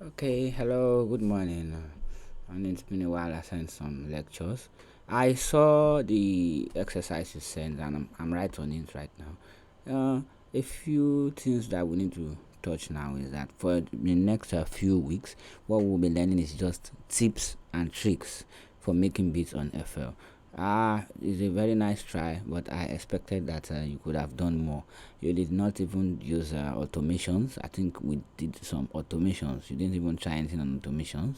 Okay, hello, good morning. And it's been a while I sent some lectures. I saw the exercise you sent, and I'm right on it right now. A few things that we need to touch now is that for the next few weeks, what we'll be learning is just tips and tricks for making beats on FL. It's a very nice try, but I expected that you could have done more. You did not even use automations. I think we did some automations. You didn't even try anything on automations.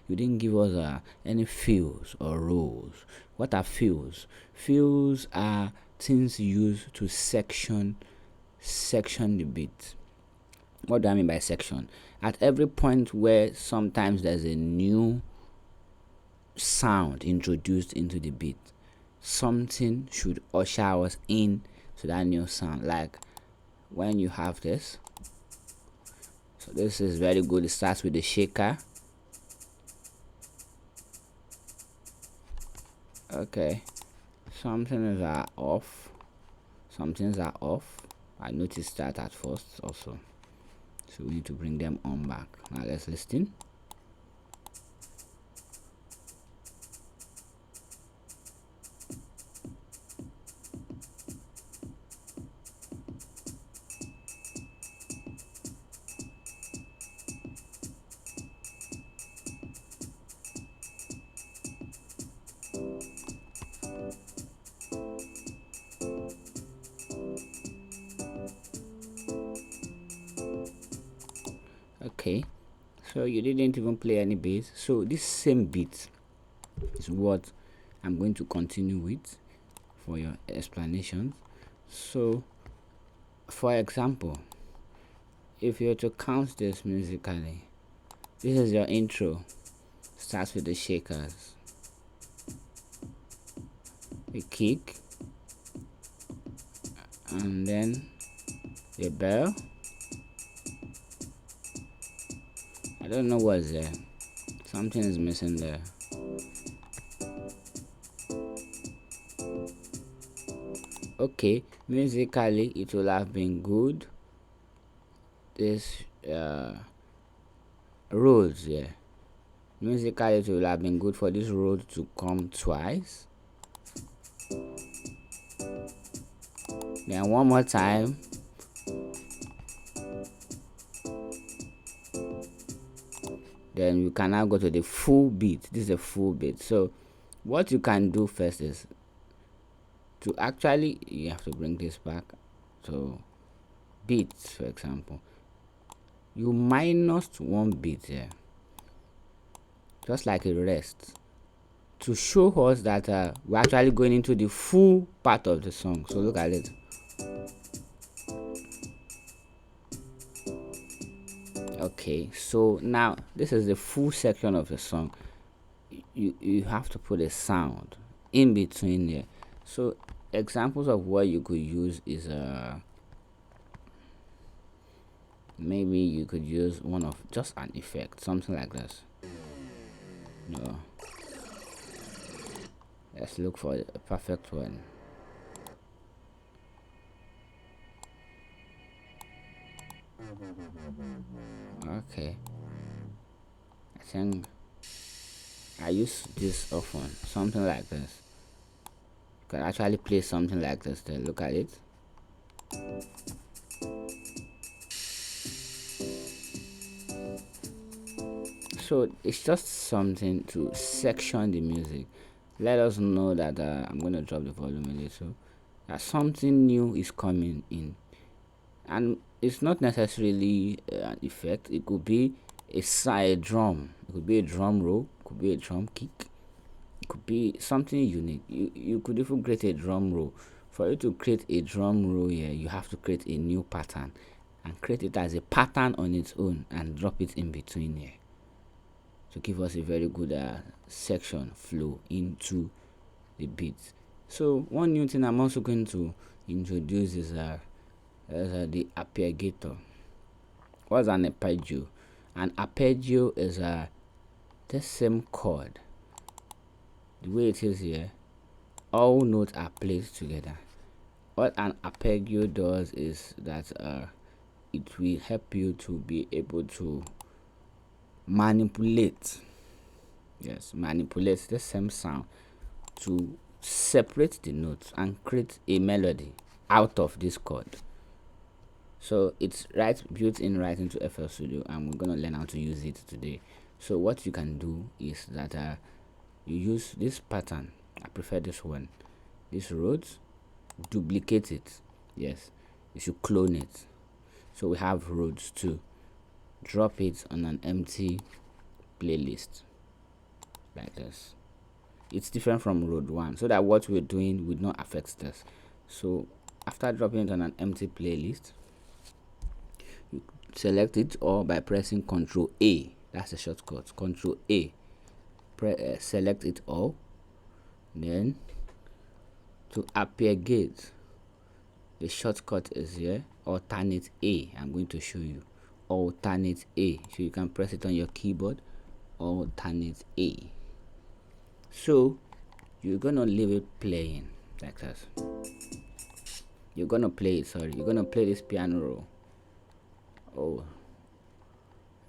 You didn't give us any fills or rows. What are fills? Fills are things used to section the beat. What do I mean by section? At every point where sometimes there's a new sound introduced into the beat, something should usher us in to that new sound. Like when you have this, so this is very good. It starts with the shaker. Okay, some things are off, some things are off. I noticed that at first also, so we need to bring them on back. Now let's listen. Okay, so you didn't even play any bass, so this same beat is what I'm going to continue with for your explanations. So for example, if you're to count this musically, this is your intro. Starts with the shakers, a kick, and then a bell. I don't know what's there. Something is missing there. Okay, musically it will have been good. This roads, yeah. Musically it will have been good for this road to come twice. Then one more time. Then you can now go to the full beat. This is a full beat. So what you can do first is to actually, you have to bring this back. So beats, for example, you minus one beat here, just like a rest, to show us that we're actually going into the full part of the song. So look at it. Okay, so now this is the full section of the song. You have to put a sound in between there. So examples of what you could use is maybe you could use one of just an effect, something like this. No, let's look for a perfect one. Okay, I think I use this often, something like this. You can actually play something like this there. Look at it. So it's just something to section the music. Let us know that I'm going to drop the volume a little, that something new is coming in. And it's not necessarily an effect. It could be a drum. It could be a drum roll. It could be a drum kick. It could be something unique. You could even create a drum roll. For you to create a drum roll here, you have to create a new pattern and create it as a pattern on its own and drop it in between here to give us a very good section flow into the beat. So one new thing I'm also going to introduce is the arpeggiator. What's an arpeggio? An arpeggio is the same chord. The way it is here, all notes are placed together. What an arpeggio does is that it will help you to be able to manipulate, yes, manipulate the same sound to separate the notes and create a melody out of this chord. So it's right built in right into FL Studio, and we're gonna learn how to use it today. So what you can do is that you use this pattern. I prefer this one. This Rhodes, duplicate it. Yes, you should clone it. So we have Rhodes 2. Drop it on an empty playlist like this. It's different from Rhodes 1, so that what we're doing would not affect this. So after dropping it on an empty playlist, you select it, or by pressing Ctrl A. That's a shortcut. Ctrl A. Select it all. Then to appear gate, the shortcut is here. Alternate A. I'm going to show you. Alternate A. So you can press it on your keyboard. Alternate A. So you're gonna leave it playing like this. You're gonna play it. Sorry, you're gonna play this piano roll. Oh,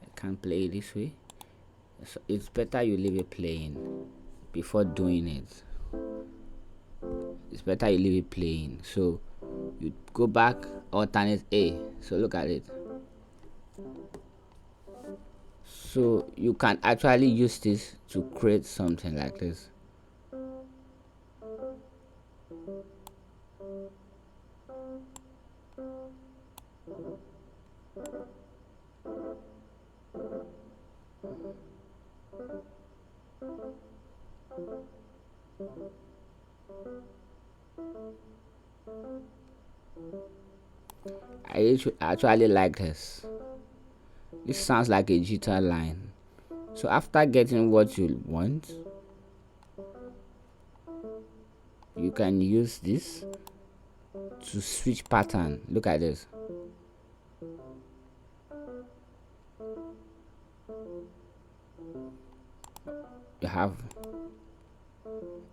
I can't play it this way. So it's better you leave it playing before doing it. It's better you leave it playing. So you go back, alternate A. So look at it. So you can actually use this to create something like this. I actually like this. This sounds like a guitar line. So after getting what you want, you can use this to switch pattern. Look at this. You have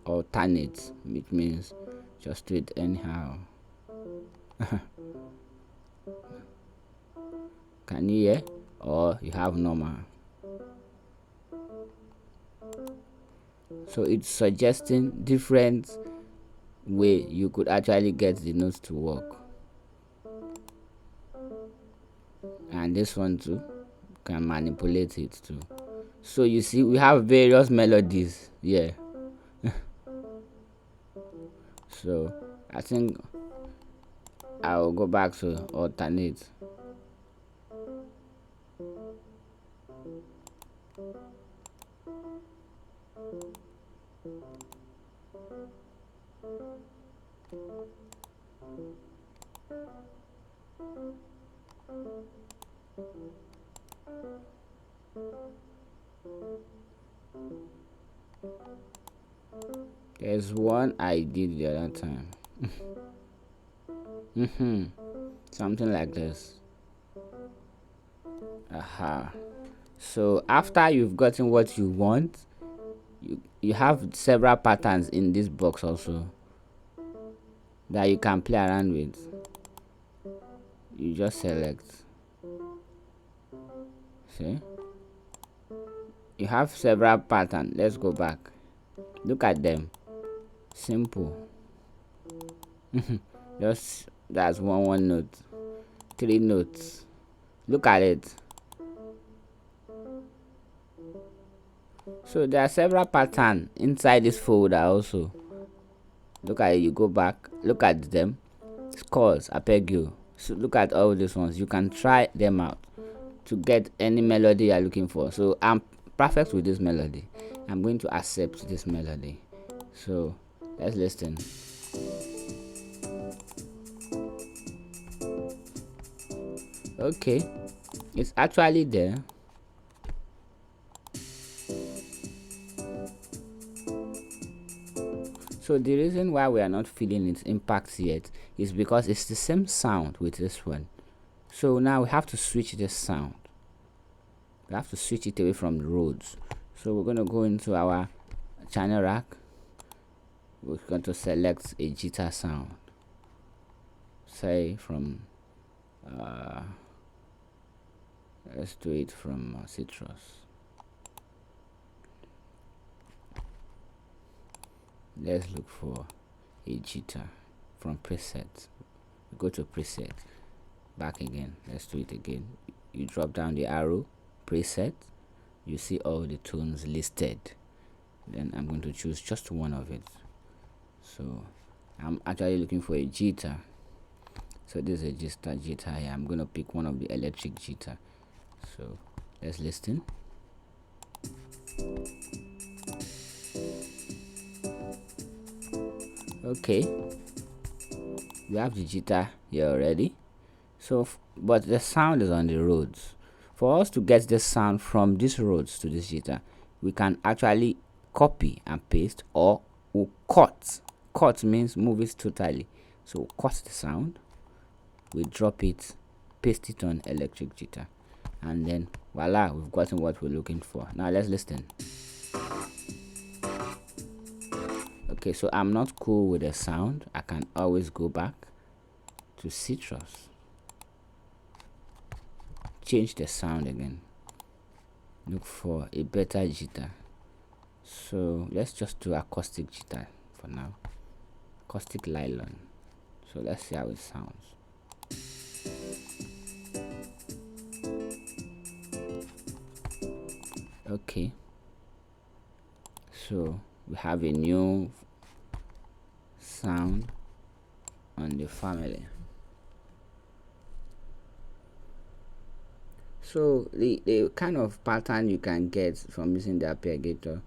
alternate, which means just do it anyhow. Can you hear? Or you have normal. So it's suggesting different way you could actually get the notes to work. And this one too, can manipulate it too. So you see, we have various melodies. Yeah. So I think I'll go back to alternate. There's one I did the other time. Something like this. Aha. So after you've gotten what you want, you have several patterns in this box also that you can play around with. You just select. See? You have several patterns. Let's go back. Look at them. Simple. Just that's one note, 3 notes. Look at it. So there are several patterns inside this folder also. Look at it. You go back, look at them. Scores, arpeggio. So look at all these ones. You can try them out to get any melody you're looking for. So I'm perfect with this melody. I'm going to accept this melody. So let's listen. Okay, it's actually there. So the reason why we are not feeling its impact yet is because it's the same sound with this one. So now we have to switch this sound. We have to switch it away from the Rhodes. So we're going to go into our channel rack. We're going to select a guitar sound. Say from let's do it from Citrus. let's look for a guitar from preset. Go to preset, back again, let's do it again. You drop down the arrow, preset, you see all the tones listed. Then I'm going to choose just one of it. So I'm actually looking for a guitar. So this is a guitar here. I'm going to pick one of the electric guitar. So let's listen. Okay, we have the guitar here already. So but the sound is on the Rhodes. For us to get the sound from this Rhodes to this guitar, we can actually copy and paste, or we'll cut. Cut means move it totally. So we'll cut the sound, we drop it, paste it on electric guitar, and then voila, we've gotten what we're looking for. Now let's listen. Okay, so I'm not cool with the sound. I can always go back to Citrus, change the sound again, look for a better guitar. So let's just do acoustic guitar for now, acoustic nylon. So let's see how it sounds. Okay, so we have a new sound on the family. So the kind of pattern you can get from using the arpeggiator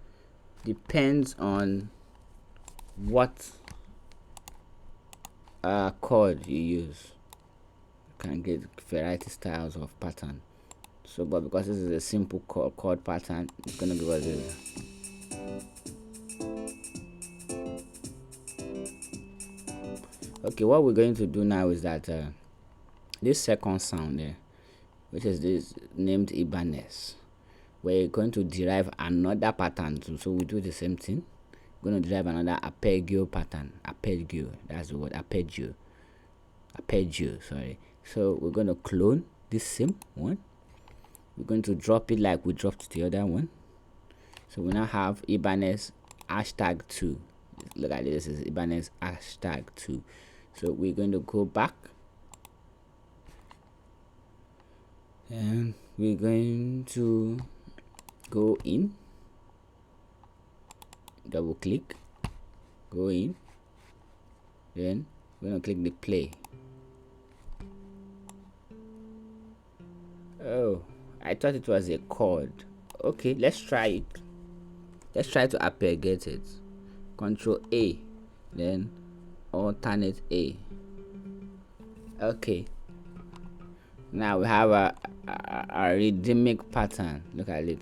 depends on what chord you use. You can get variety styles of pattern. So but because this is a simple chord pattern, it's gonna give us this. Okay, what we're going to do now is that this second sound there, which is this named Ibanez, we're going to derive another pattern too. So we do the same thing. We're going to derive another arpeggio pattern. Arpeggio, that's the word, arpeggio. Arpeggio, sorry. So we're going to clone this same one. We're going to drop it like we dropped the other one. So we now have Ibanez #2. Look at this, is Ibanez #2. So we're going to go back, and we're going to go in, double click, go in, then we're going to click the play. Oh, I thought it was a chord. Okay, let's try it. Let's try to arpeggiate it. Control A, then alternate A. Okay, now we have a rhythmic pattern. Look at it.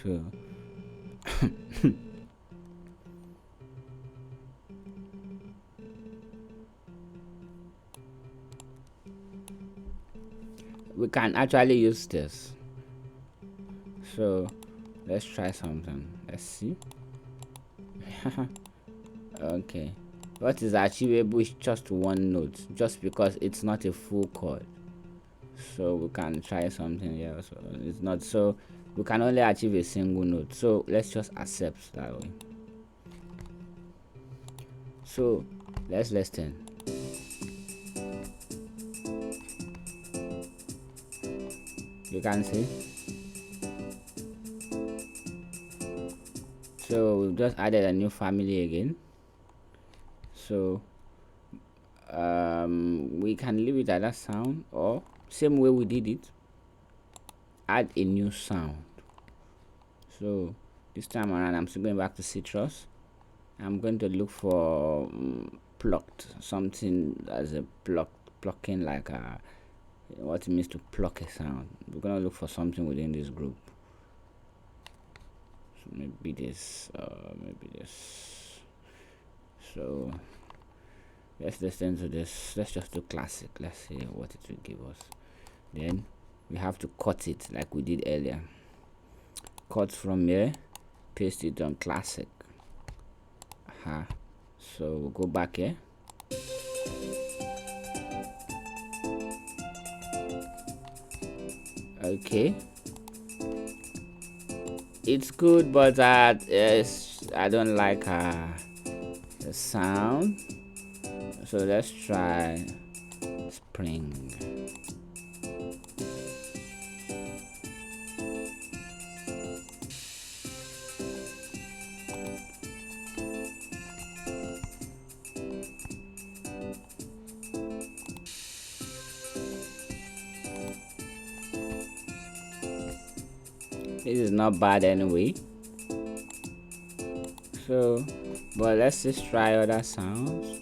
So we can actually use this. So let's try something. Let's see. Okay, what is achievable is just one note, just because it's not a full chord. So we can try something else. So it's not, so we can only achieve a single note. So let's just accept that way. So let's listen. You can see. So we've just added a new family again. So we can leave it at that sound, or same way we did it, add a new sound. So this time around, I'm still going back to Citrus. I'm going to look for plucked, something as a plucking, like what it means to pluck a sound. We're going to look for something within this group. So maybe this, maybe this. So let's listen to this. Let's just do classic. Let's see what it will give us. Then we have to cut it like we did earlier. Cut from here, paste it on classic. So we'll go back here. Okay, it's good, but I don't like the sound. So let's try spring. This is not bad anyway. So, but let's just try other sounds.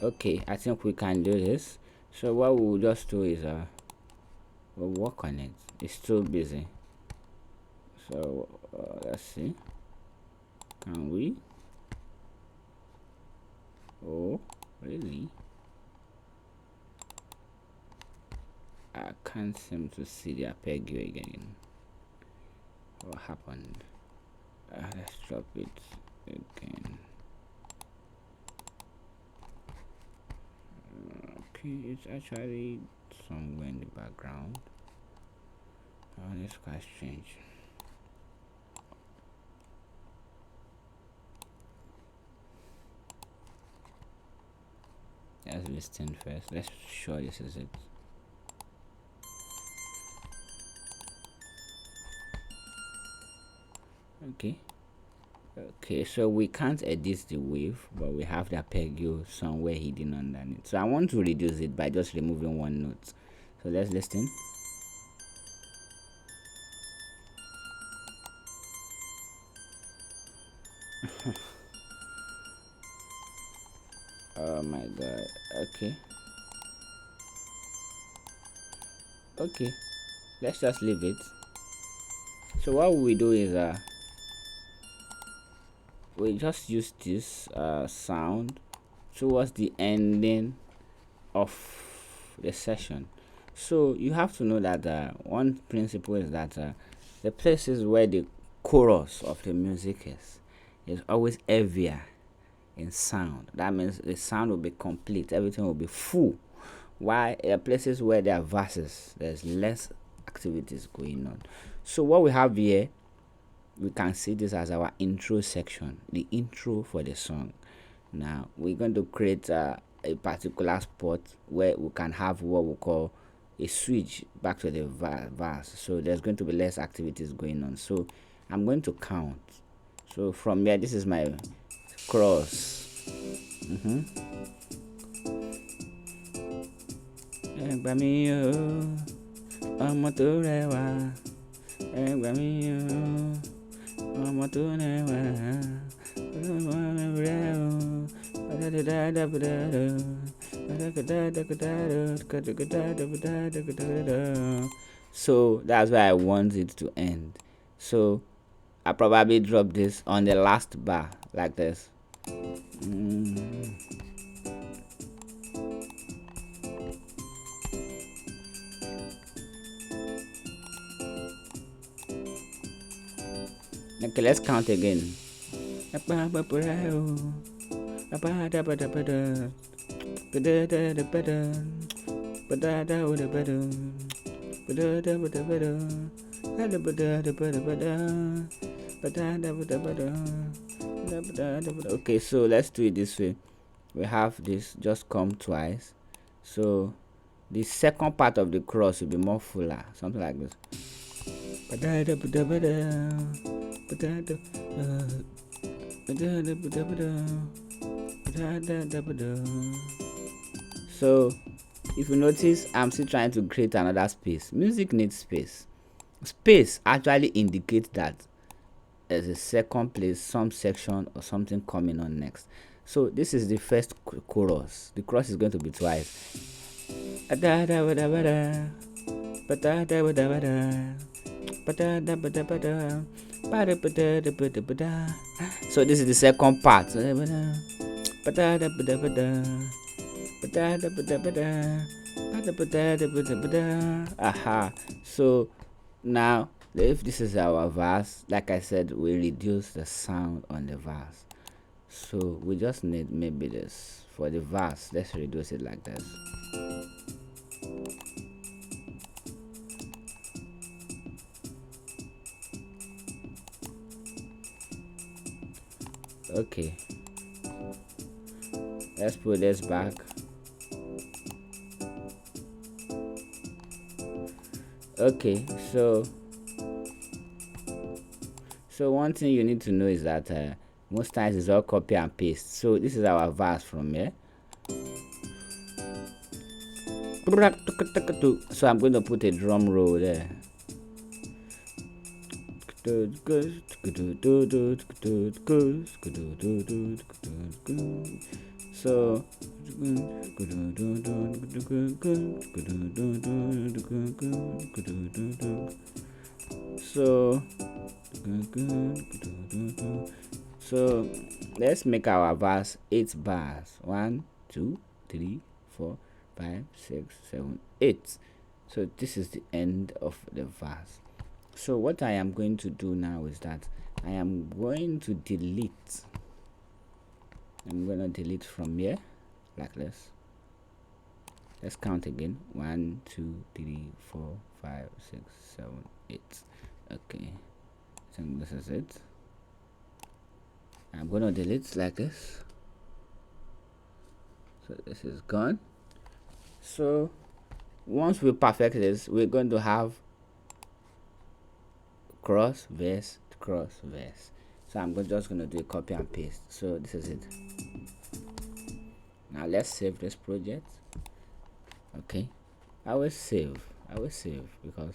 Okay, I think we can do this. So what we'll just do is we'll work on it. It's too busy. So let's see. Can we? Oh, really? I can't seem to see the arpeggio again. What happened? Let's drop it again. Okay, it's actually somewhere in the background. Oh, that's quite strange. Let's listen first. Let's sure this is it. Okay, so we can't edit the wave, but we have the arpeggio somewhere hidden underneath. So I want to reduce it by just removing one note. So let's listen. Oh my god. Okay, let's just leave it. So what we do is we just use this sound towards the ending of the session. So you have to know that one principle is that the places where the chorus of the music is always heavier in sound. That means the sound will be complete, everything will be full. While places where there are verses, there's less activities going on. So what we have here, we can see this as our intro section, the intro for the song. Now we're going to create a particular spot where we can have what we call a switch back to the verse. So there's going to be less activities going on. So I'm going to count. So from here, this is my cross. Ẹgbà mi o, ọmọ tó rẹwà. Ẹgbà mi o, ọmọ tó rẹwà. Ọmọ rẹ o. So that's where I want it to end. So I probably drop this on the last bar like this. Okay, let's count again. Okay, so let's do it this way. We have this just come twice. So the second part of the cross will be more fuller, something like this. So if you notice, I'm still trying to create another space. Music needs space. Space actually indicates that there's a second place, some section or something coming on next. So this is the first chorus. The chorus is going to be twice. So this is the second part. Aha. So now If this is our verse, like I said, we reduce the sound on the verse. So we just need maybe this for the verse. Let's reduce it like this. Okay, let's put this back. Okay, so one thing you need to know is that most times it's all copy and paste. So this is our verse from here. So I'm going to put a drum roll there. So so let's make our verse 8 bars. 1, 2, 3, 4, 5, 6, 7, 8. So this is the end of the verse. So what I am going to do now is that I am going to delete. I'm going to delete from here like this. Let's count again. 1, 2, 3, 4, 5, 6, 7, 8. Okay, I think this is it. I'm going to delete like this. So this is gone. So once we perfect this, we're going to have cross verse cross verse. So I'm just going to do a copy and paste. So this is it. Now let's save this project. Okay, I will save because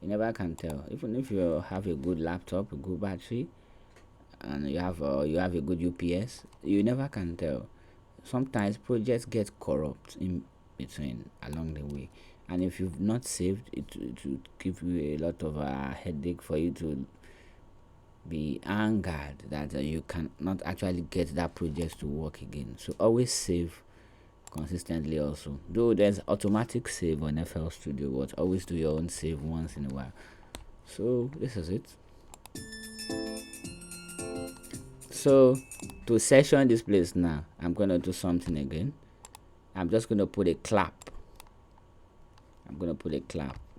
you never can tell. Even if you have a good laptop, a good battery, and you have a good UPS, you never can tell. Sometimes projects get corrupt in between along the way, and if you've not saved it, it will give you a lot of headache for you to be angered that you cannot actually get that project to work again. So always save consistently. Also, though there's automatic save on FL Studio, but always do your own save once in a while. So this is it. So to session this place now, I'm gonna do something again. I'm just gonna put a clap.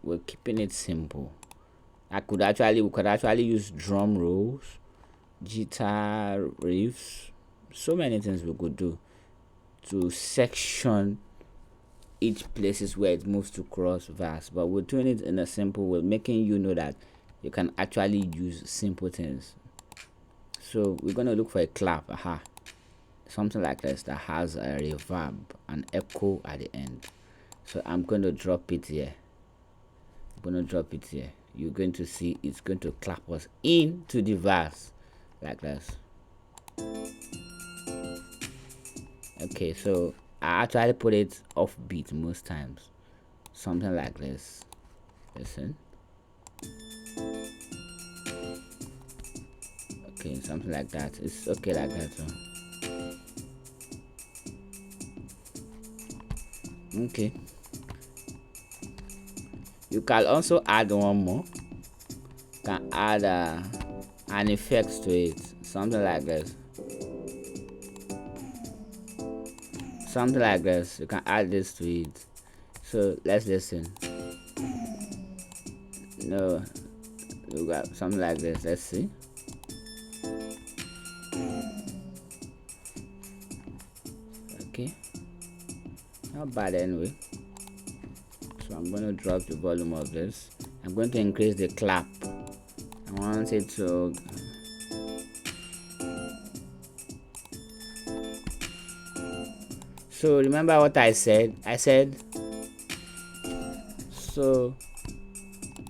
We're keeping it simple. We could actually use drum rolls, guitar riffs, so many things we could do to section each places where it moves to cross verse. But we're doing it in a simple way, making you know that you can actually use simple things. So we're gonna look for a clap, something like this that has a reverb, an echo at the end. So I'm going to drop it here. You're going to see it's going to clap us into the verse like this. Okay, so I actually put it off beat most times, something like this. Listen. Okay, something like that. It's okay like that. So. Okay, you can also add one more. You can add an effect to it, something like this. You can add this to it. So let's listen. No, you got something like this. Let's see. Okay, not bad anyway. So I'm going to drop the volume of this. I'm going to increase the clap. I want it to so remember what I said? So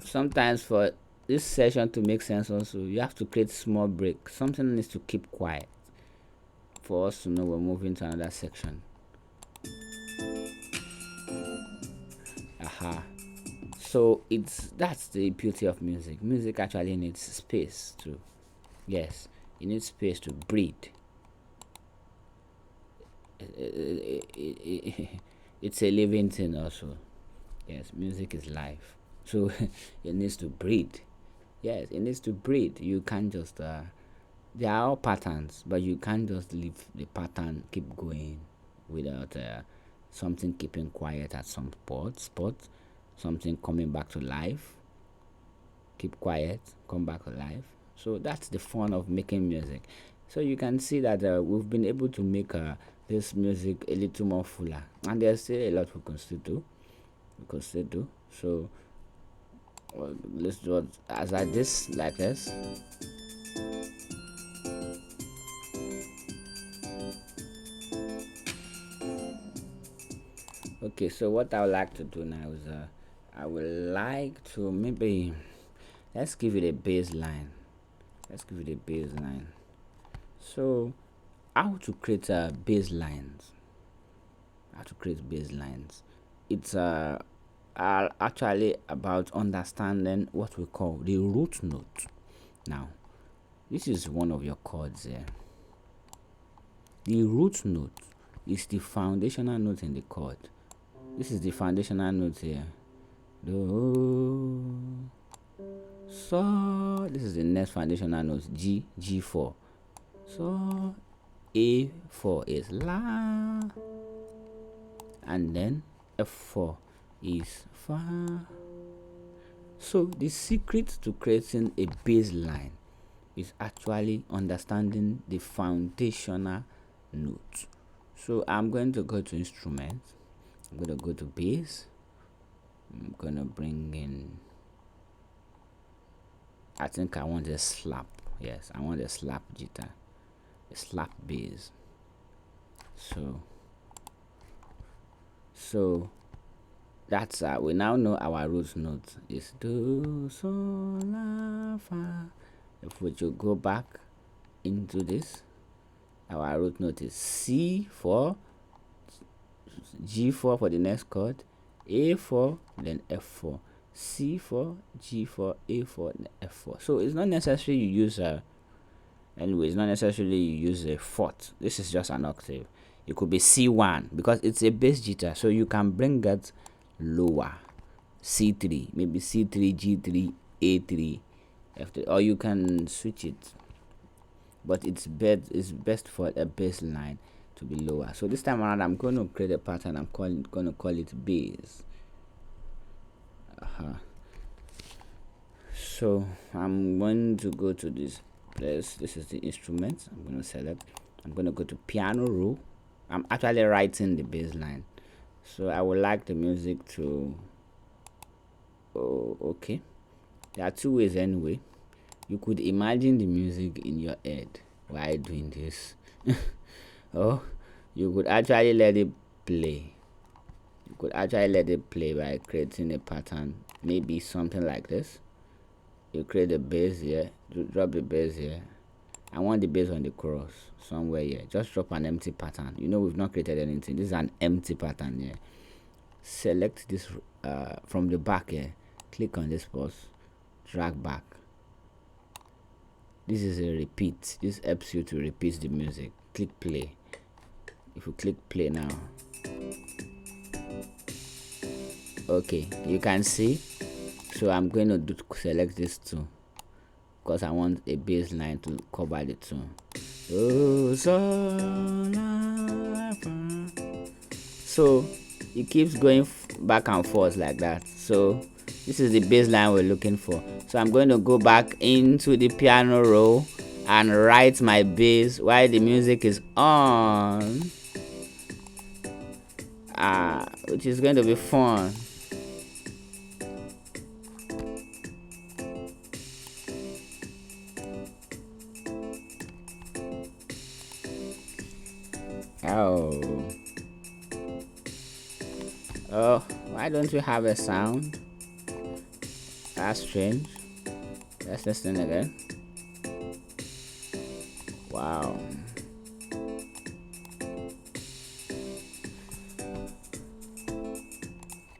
sometimes for this session to make sense also, you have to create small break. Something needs to keep quiet for us to know we're moving to another section. So that's the beauty of music. Music actually needs space to, yes, it needs space to breathe. It's a living thing also. Yes, music is life, so it needs to breathe. Yes, it needs to breathe. You can't just they are all patterns, but you can't just leave the pattern keep going without something keeping quiet at some spot, something coming back to life, keep quiet, come back to life. So that's the fun of making music. So you can see that we've been able to make this music a little more fuller, and there's still a lot we can still do. We can still do. So let's do it as I this like this. Okay, so what I would like to do now is I would like to maybe let's give it a baseline. Let's give it a baseline. So how to create baselines? How to create baselines? It's actually about understanding what we call the root note. Now, this is one of your chords here. The root note is the foundational note in the chord. This is the foundational note here. Do, so. This is the next foundational note. G, G4. So, A4 is La. And then F4 is Fa. So, the secret to creating a bass line is actually understanding the foundational note. So, I'm going to go to instruments. I'm going to go to bass. I'm going to bring in, I think I want a slap. Yes, I want a slap guitar, a slap bass. So that's we now know our root note is do, so, la, fa. If we should go back into this, our root note is C4, G4 for the next chord, A4, then F4, C4, G4, A4, and F4. So it's not necessary you use anyway, it's not necessarily you use a fourth. This is just an octave. It could be C1 because it's a bass guitar, so you can bring it lower. C3, maybe C3, G3, A3, F3, or you can switch it. But it's best for a bass line to be lower. So this time around, I'm going to create a pattern. I'm going to call it bass. So I'm going to go to this place. This is the instrument. I'm going to select. I'm going to go to piano roll. I'm actually writing the bass line. So I would like the music to. Oh, okay. There are two ways anyway. You could imagine the music in your head while doing this. Or you could actually let it play. You could actually let it play by creating a pattern, maybe something like this. You create the bass here, drop the bass here. I want the bass on the cross somewhere here. Just drop an empty pattern. You know, we've not created anything. This is an empty pattern here. Select this from the back here. Click on this pause, drag back. This is a repeat. This helps you to repeat the music. Click play. If you click play now, okay, you can see. So I'm going to select this too, because I want a bass line to cover the tune. Oh, so it keeps going back and forth like that. So this is the bass line we're looking for. So I'm going to go back into the piano roll and write my bass while the music is on, which is going to be fun. Oh, why don't you have a sound? That's strange. Let's listen again. Wow.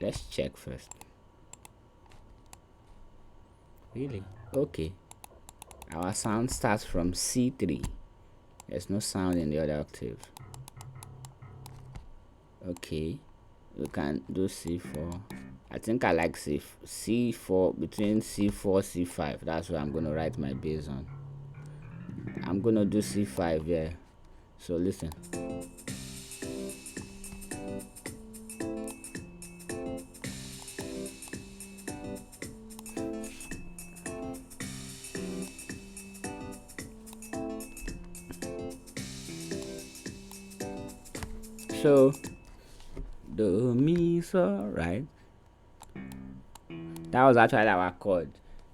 Let's check first. Really? Okay. Our sound starts from C3. There's no sound in the other octave. Okay. We can do C4. I think I like C4, between C4 C5. That's what I'm gonna write my bass on. I'm gonna do C5, yeah. So listen. So do mi so, right? That was actually our chord.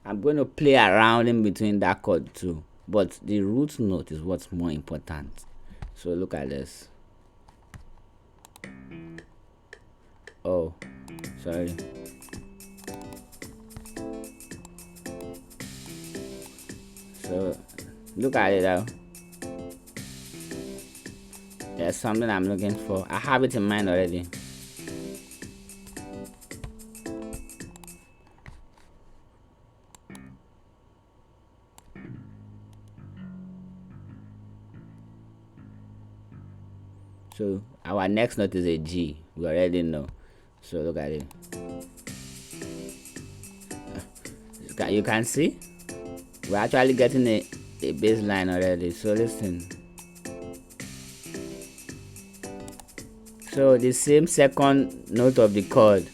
I'm going to play around in between that chord too, but the root note is what's more important. So look at this. Oh, sorry. So look at it now. There's something I'm looking for. I have it in mind already. So our next note is a G. We already know. So look at it. You can see we're actually getting a bass line already. So listen. So the same second note of the chord.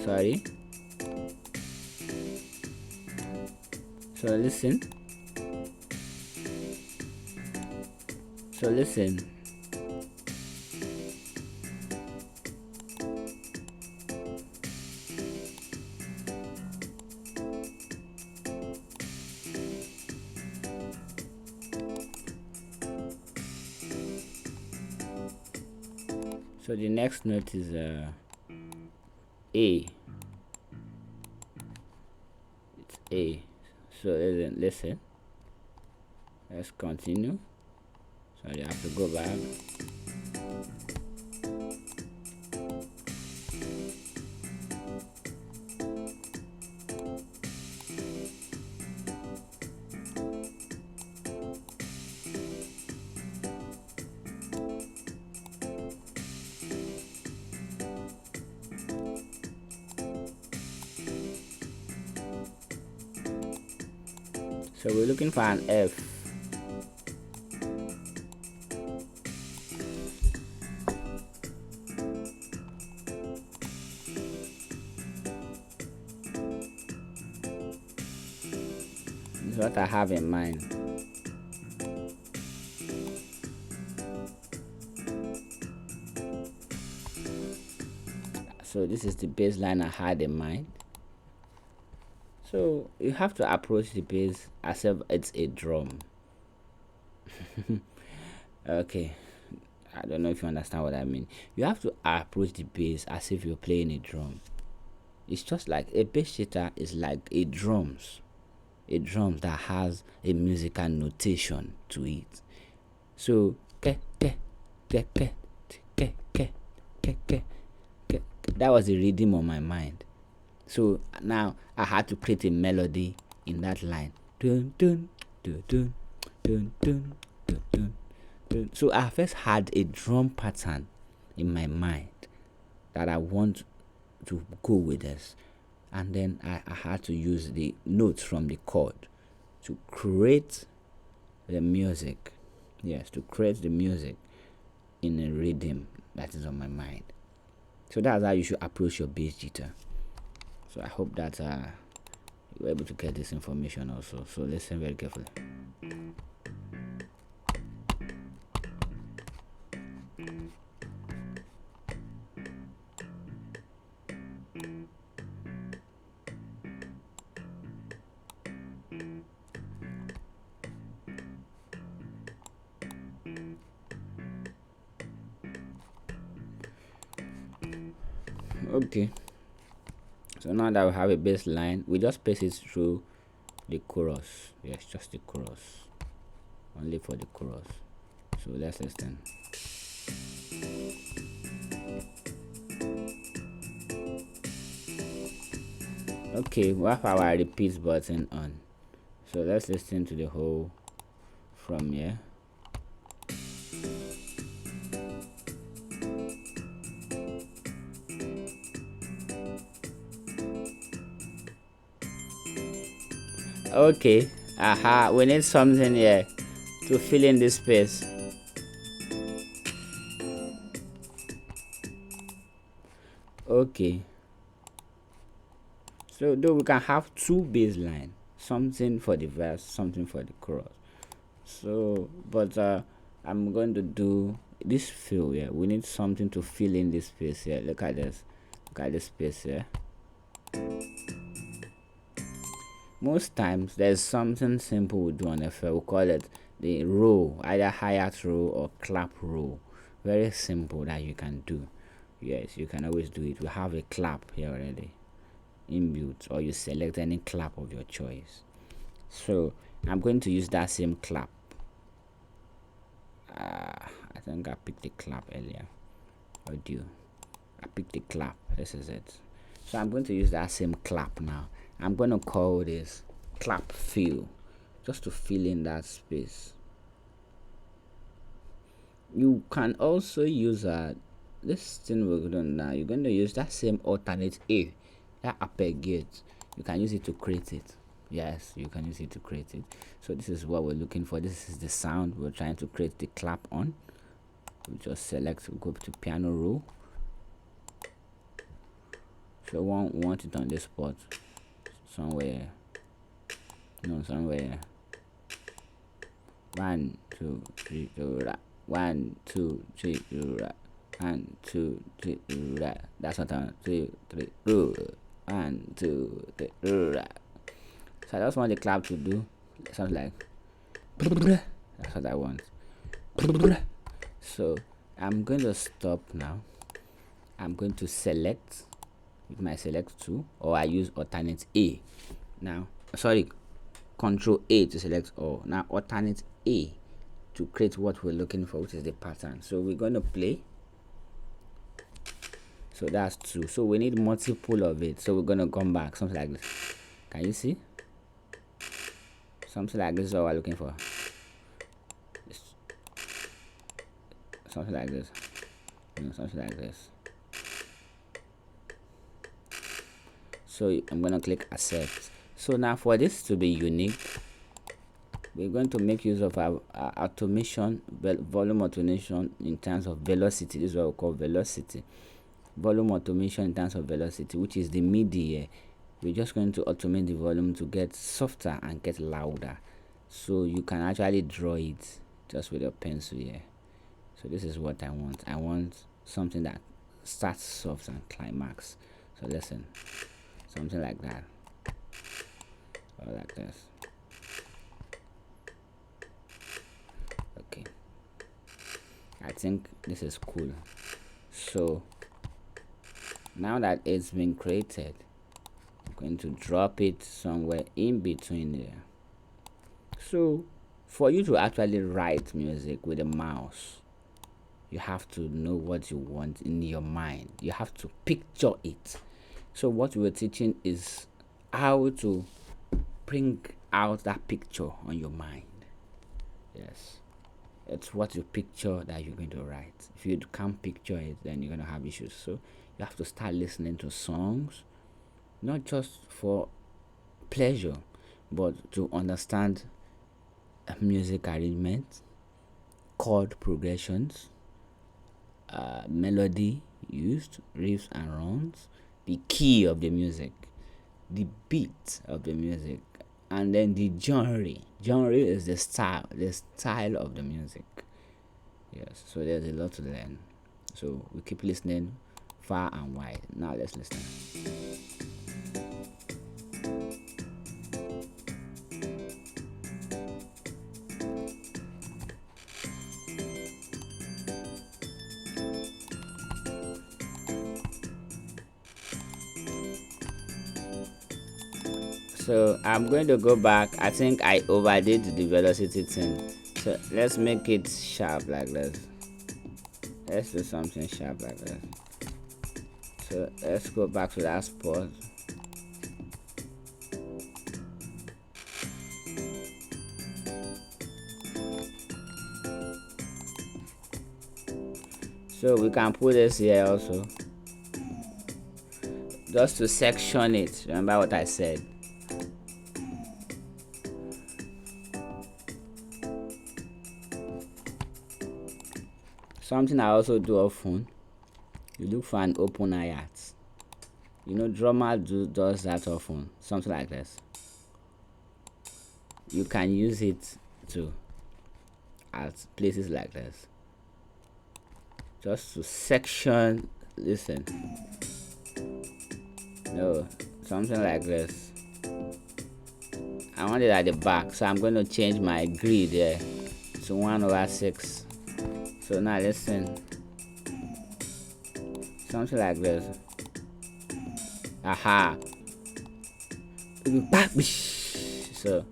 Sorry. So listen. So listen. So the next note is A. It's A. So listen. Let's continue. Sorry, I have to go back. So we're looking for an F. This is what I have in mind. So this is the bass line I had in mind. So you have to approach the bass as if it's a drum. Okay, I don't know if you understand what I mean. You have to approach the bass as if you're playing a drum. It's just like a bass guitar is like a drum that has a musical notation to it. So that was the rhythm on my mind. So now I had to create a melody in that line. Dun, dun, dun, dun, dun, dun, dun, dun, dun. So I first had a drum pattern in my mind that I want to go with this. And then I had to use the notes from the chord to create the music. Yes, to create the music in a rhythm that is on my mind. So that's how you should approach your bass guitar. So I hope that you were able to get this information also. So listen very carefully. Okay. So now that we have a bass line, we just pass it through the chorus. Yes, just the chorus. Only for the chorus. So let's listen. Okay, we have our repeat button on. So let's listen to the whole from here. Okay. Aha. We need something here to fill in this space. Okay. So though we can have two bass line, something for the verse, something for the chorus. So, but I'm going to do this fill here. We need something to fill in this space here. Look at this. Look at this space here. Most times there's something simple we do on FL. We call it the row, either hi-hat row or clap row. Very simple that you can do. Yes, you can always do it. We have a clap here already inbuilt, or you select any clap of your choice. So I'm going to use that same clap. I think I picked the clap earlier. Audio. I picked the clap. This is it. So I'm going to use that same clap now. I'm going to call this clap fill, just to fill in that space. You can also use this thing we're doing now. You're going to use that same alternate A, that arpeggate. You can use it to create it. Yes, you can use it to create it. So this is what we're looking for. This is the sound we're trying to create the clap on. We just select, go to piano roll. So we want it on this spot somewhere. No, somewhere. 1 2 3 do that. 1 2 3 do that. 1 2 3 do that. That's what I want. 2 3 do. 1 2 3 do that. So I just want the clap to do something like. That's what I want. So I'm going to stop now. I'm going to select with my select tool, or I use alternate A. Now, sorry, Control A to select all. Now alternate A to create what we're looking for, which is the pattern. So we're going to play. So that's 2. So we need multiple of it. So we're going to come back, something like this. Can you see? Something like this is what we're looking for. Something like this. Something like this. So I'm going to click accept. So now for this to be unique, we're going to make use of our automation, volume automation in terms of velocity. This is what we call velocity. Volume automation in terms of velocity, which is the MIDI here. We're just going to automate the volume to get softer and get louder. So you can actually draw it just with your pencil here. So this is what I want. I want something that starts soft and climax. So listen, something like that, or like this. Okay, I think this is cool. So now that it's been created, I'm going to drop it somewhere in between there. So for you to actually write music with a mouse, you have to know what you want in your mind. You have to picture it. So what we're teaching is how to bring out that picture on your mind. Yes, it's what you picture that you're going to write. If you can't picture it, then you're going to have issues. So you have to start listening to songs, not just for pleasure, but to understand music arrangement, chord progressions, melody used, riffs and runs, the key of the music, the beat of the music, and then the genre. Genre is the style of the music. Yes, so there's a lot to learn. So we keep listening far and wide. Now let's listen. So I'm going to go back. I think I overdid the velocity thing. So let's make it sharp like this. Let's do something sharp like this. So let's go back to that spot. So we can put this here also, just to section it. Remember what I said. Something I also do often, you look for an open hi-hat. Drummer does that often. Something like this. You can use it to at places like this. Just to section. Listen. No, something like this. I want it at the back, so I'm going to change my grid there to 1/6. So now listen. Something like this. Aha. So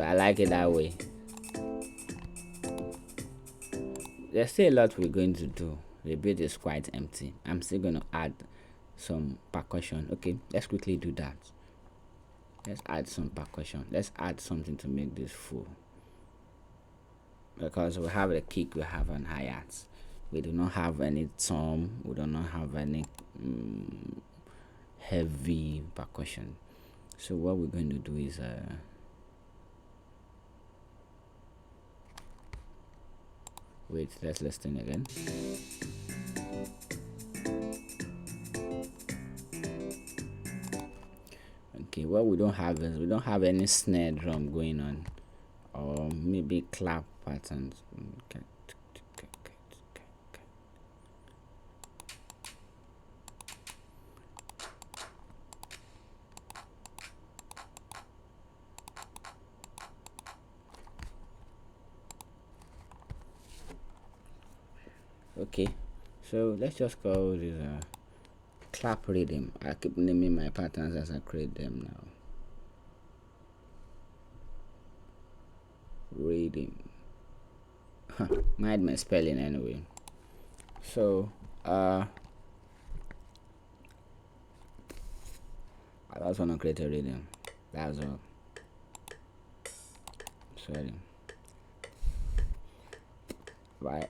I like it that way. There's still a lot we're going to do. The beat is quite empty. I'm still going to add some percussion. Okay, let's quickly do that. Let's add some percussion. Let's add something to make this full. Because we have a kick, we have an hi-hat. We do not have any tom. We do not have any heavy percussion. So what we're going to do is wait, let's listen again. Okay, what we don't have is we don't have any snare drum going on, or maybe clap patterns. Okay. Okay, so let's just call this clap rhythm. I keep naming my patterns as I create them now. Rhythm. Mind my spelling anyway. So I just want to create a rhythm. That's all. Sorry. Why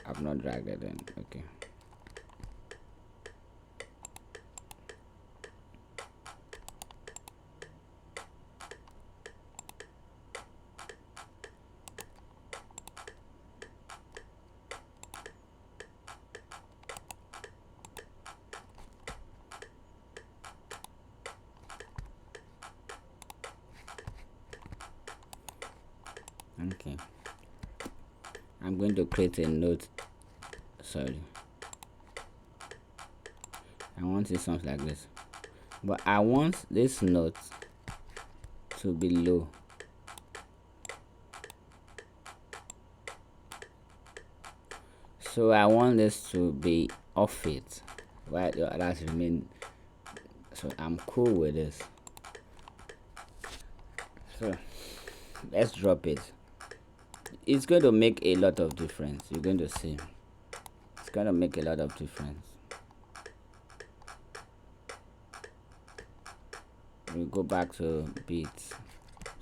I've not dragged it in. Okay. Okay, I'm going to create a note. Sorry, I want it something like this, but I want this note to be low. So I want this to be off it, while the others remain. So I'm cool with this. So let's drop it. It's going to make a lot of difference. You're going to see. It's going to make a lot of difference. We go back to beats.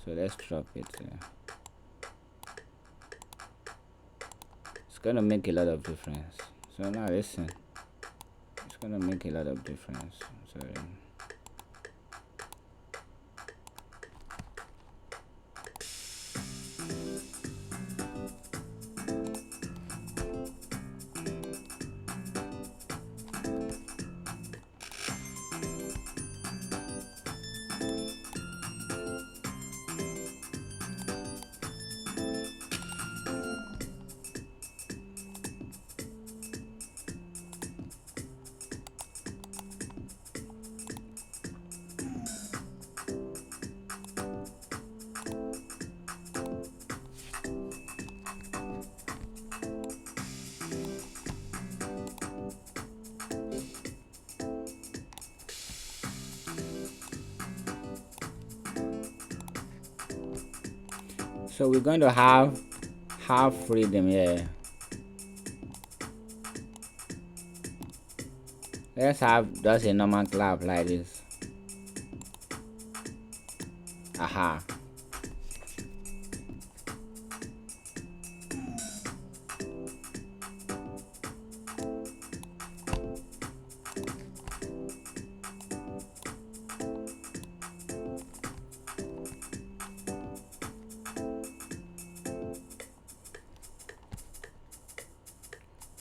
So let's drop it. It's going to make a lot of difference. So now listen. It's going to make a lot of difference. Sorry. So we're going to have half rhythm here. Let's have just a normal clap like this. Aha.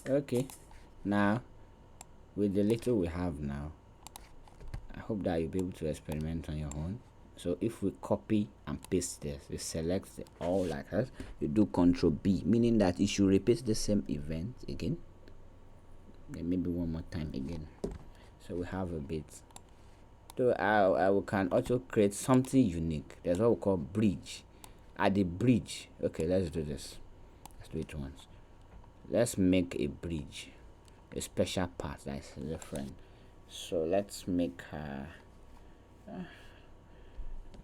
Okay, now with the little we have now, I hope that you'll be able to experiment on your own. So if we copy and paste this, we select all like that, you do Control B, meaning that it should repeat the same event again, then maybe one more time again. So we have a bit. So I can also create something unique. There's what we call bridge. At the bridge, okay, let's do this. Let's do it once. Let's make a bridge, a special part that's different. So let's make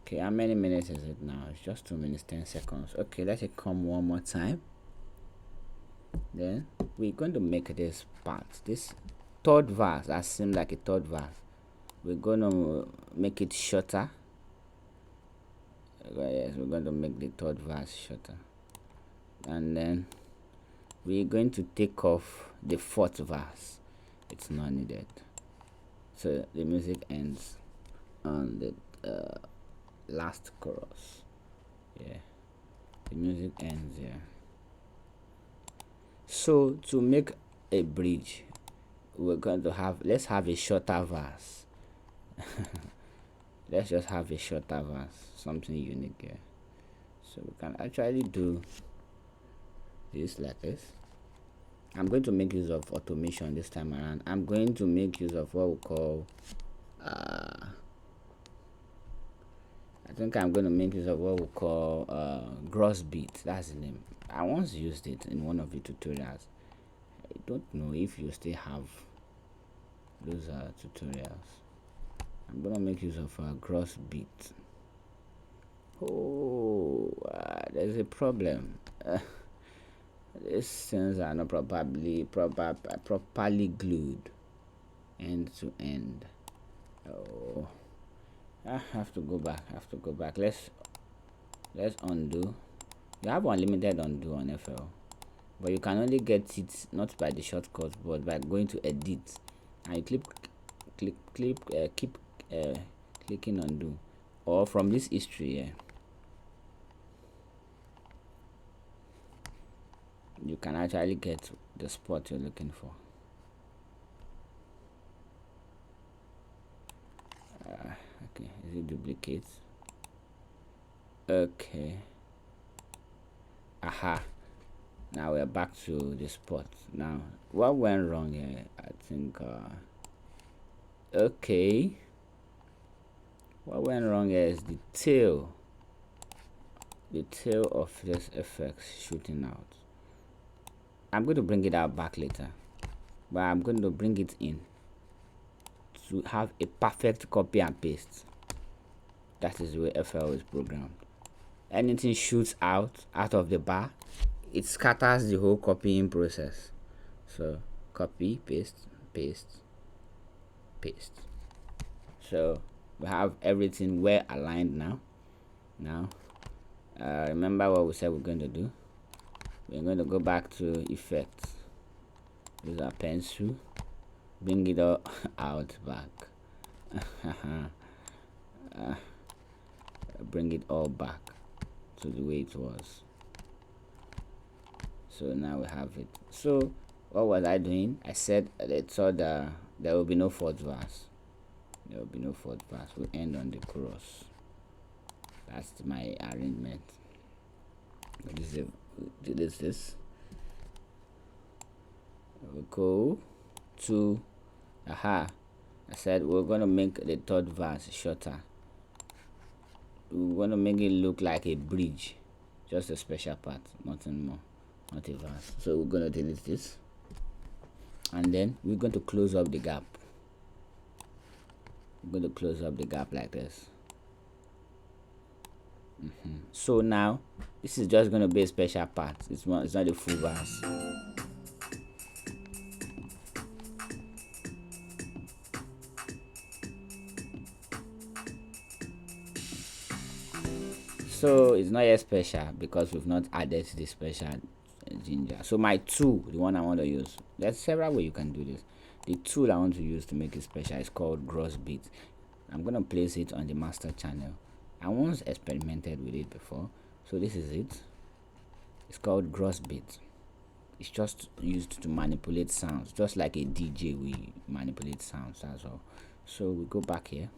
okay, how many minutes is it now? It's just 2 minutes 10 seconds. Okay, let it come one more time. Then we're going to make this part, this third verse that seems like a third verse, we're going to make it shorter. Yes, we're going to make the third verse shorter, and then we're going to take off the fourth verse. It's not needed, so the music ends on the last chorus. Yeah, the music ends here. So to make a bridge, we're going to have, let's have a shorter verse. Let's just have a shorter verse, something unique here. So we can actually do this like this. I'm going to make use of automation this time around. I'm going to make use of what we call I think I'm going to make use of what we call gross beat. That's the name. I once used it in one of the tutorials. I don't know if you still have those tutorials. I'm gonna make use of gross beat. Oh, there's a problem. These things are not properly glued end to end. Oh, I have to go back. Let's undo. You have unlimited undo on FL, but you can only get it not by the shortcut but by going to edit and you keep clicking undo, or from this history here you can actually get the spot you're looking for. Okay, is it duplicate? Okay, aha, now we're back to the spot. Now what went wrong here? I think okay, what went wrong here is the tail of this effect shooting out. I'm going to bring it out back later, but I'm going to bring it in to have a perfect copy and paste. That is the way FL is programmed. Anything shoots out of the bar, it scatters the whole copying process. So copy, paste, paste, paste. So we have everything well aligned now. Remember what we said we're going to do. We're going to go back to effects, use our pencil, bring it all out back. Bring it all back to the way it was. So now we have it. So what was I doing? I said I thought there will be no fourth verse. There will be no fourth verse. We end on the chorus. That's my arrangement. This we go to I said we're gonna make the third verse shorter. We want to make it look like a bridge, just a special part, nothing more, not a verse. So we're gonna delete this, and then we're going to close up the gap. We're going to close up the gap like this. So now this is just going to be a special part. It's not a full verse. So it's not yet special because we've not added the special ginger. So my tool, the one I want to use, there's several ways you can do this. The tool I want to use to make it special is called gross beat. I'm going to place it on the master channel. I once experimented with it before, so this is it. It's called gross beat. It's just used to manipulate sounds, just like a DJ. We manipulate sounds as well. So we go back here.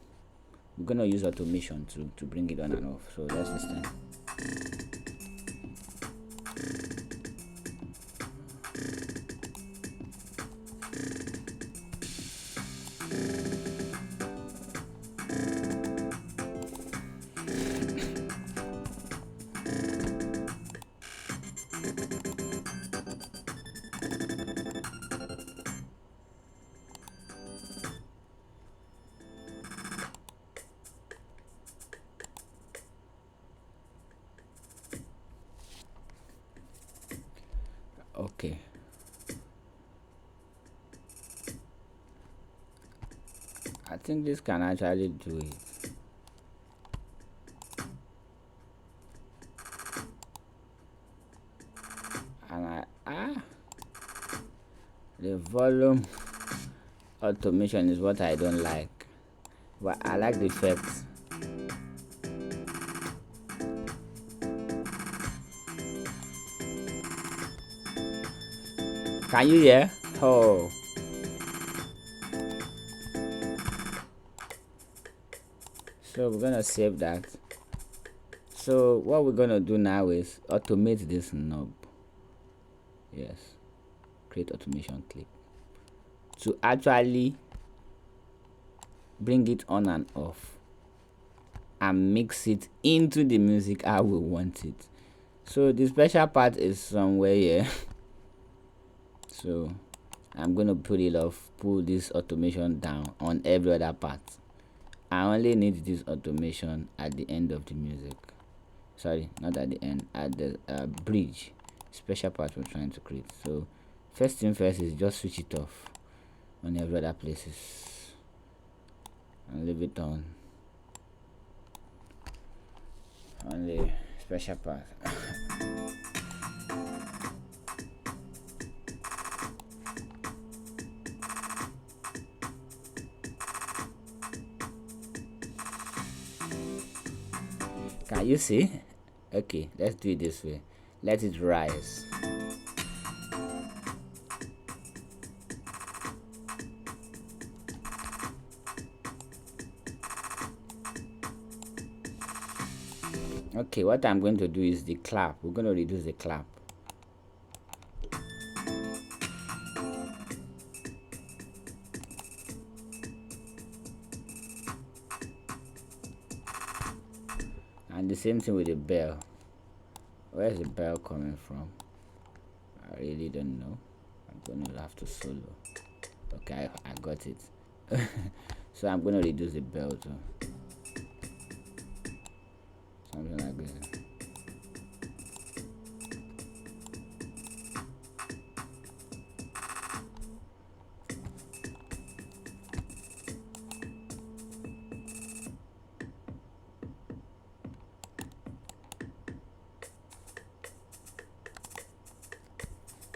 We're gonna use automation to bring it on and off. So let's listen. Okay. I think this can actually do it. And the volume automation is what I don't like, but I like the effects. Can you hear? Oh, so we're gonna save that. So what we're gonna do now is automate this knob. Yes, create automation clip to actually bring it on and off and mix it into the music how we want it. So the special part is somewhere here. So I'm gonna put it off, pull this automation down on every other part. I only need this automation at the end of the music. Sorry, not at the end, at the bridge, special part we're trying to create. So first thing first is just switch it off on every other places and leave it on the special part. Can you see? Okay, let's do it this way. Let it rise. Okay, what I'm going to do is the clap. We're going to reduce the clap. And the same thing with the bell. Where's the bell coming from? I really don't know. I'm going to have to solo. Okay, I got it. So I'm going to reduce the bell too. Something like this.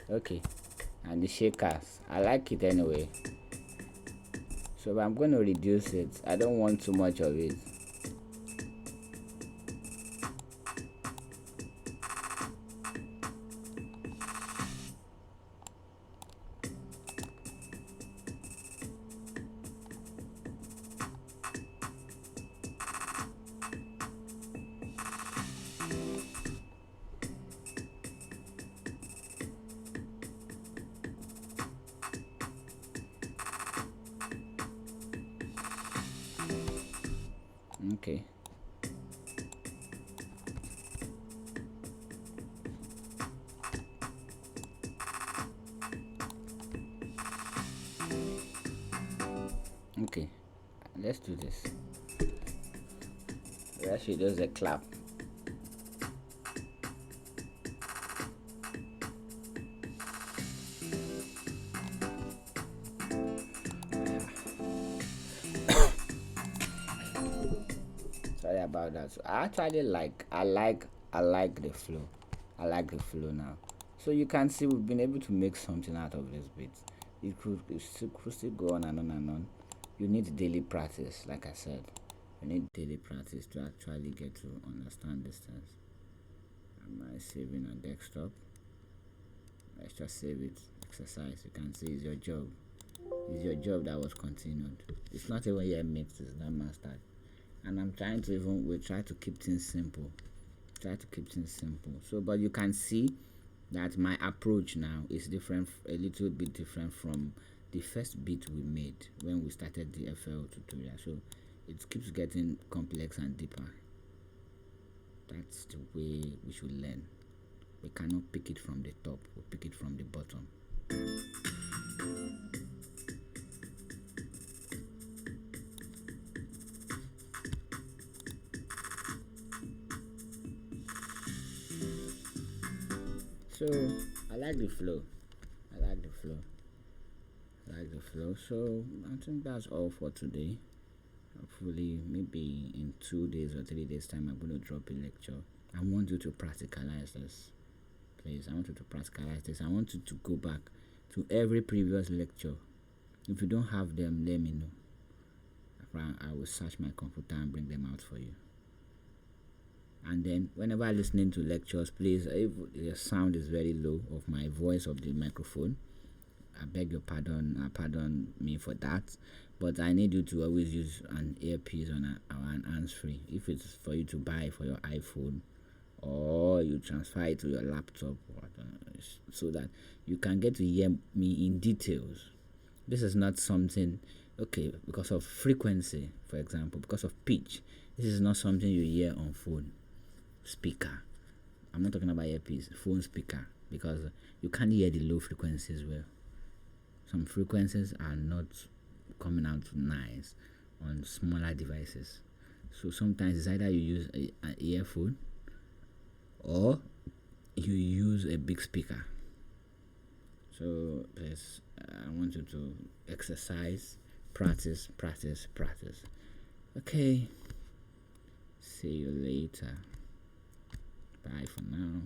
Okay, and the shakers, I like it anyway, so I'm going to reduce it. I don't want too much of it. Okay, okay, let's do this. Let's reduce the clap. Sorry about that. So I actually I like the flow. I like the flow now. So you can see we've been able to make something out of this beat. It could still go on and on and on. You need daily practice, like I said. You need daily practice to actually get to understand these things. Am I saving on desktop? I let's just save it. Exercise. You can see it's your job. It's your job that was continued. It's not even yet mixed. It's not mastered. And I'm trying to even we try to keep things simple. Try to keep things simple. So, but you can see that my approach now is different, a little bit different from the first beat we made when we started the FL tutorial. So it keeps getting complex and deeper. That's the way we should learn. We cannot pick it from the top, we pick it from the bottom. So I like the flow. I like the flow. I like the flow. So I think that's all for today. Hopefully, maybe in 2 days or 3 days time, I'm going to drop a lecture. I want you to practicalize this, please. I want you to practicalize this. I want you to go back to every previous lecture. If you don't have them, let me know. I will search my computer and bring them out for you. And then whenever listening to lectures, please, if the sound is very low of my voice of the microphone, I beg your pardon. Pardon me for that, but I need you to always use an earpiece on an hands-free. If it's for you to buy for your iPhone, or you transfer it to your laptop, so that you can get to hear me in details. This is not something, okay, because of frequency, for example, because of pitch. This is not something you hear on phone speaker. I'm not talking about earpiece, phone speaker, because you can't hear the low frequencies well. Some frequencies are not coming out nice on smaller devices. So sometimes it's either you use an earphone or you use a big speaker. So please, I want you to exercise, practice. Okay, see you later. Bye for now.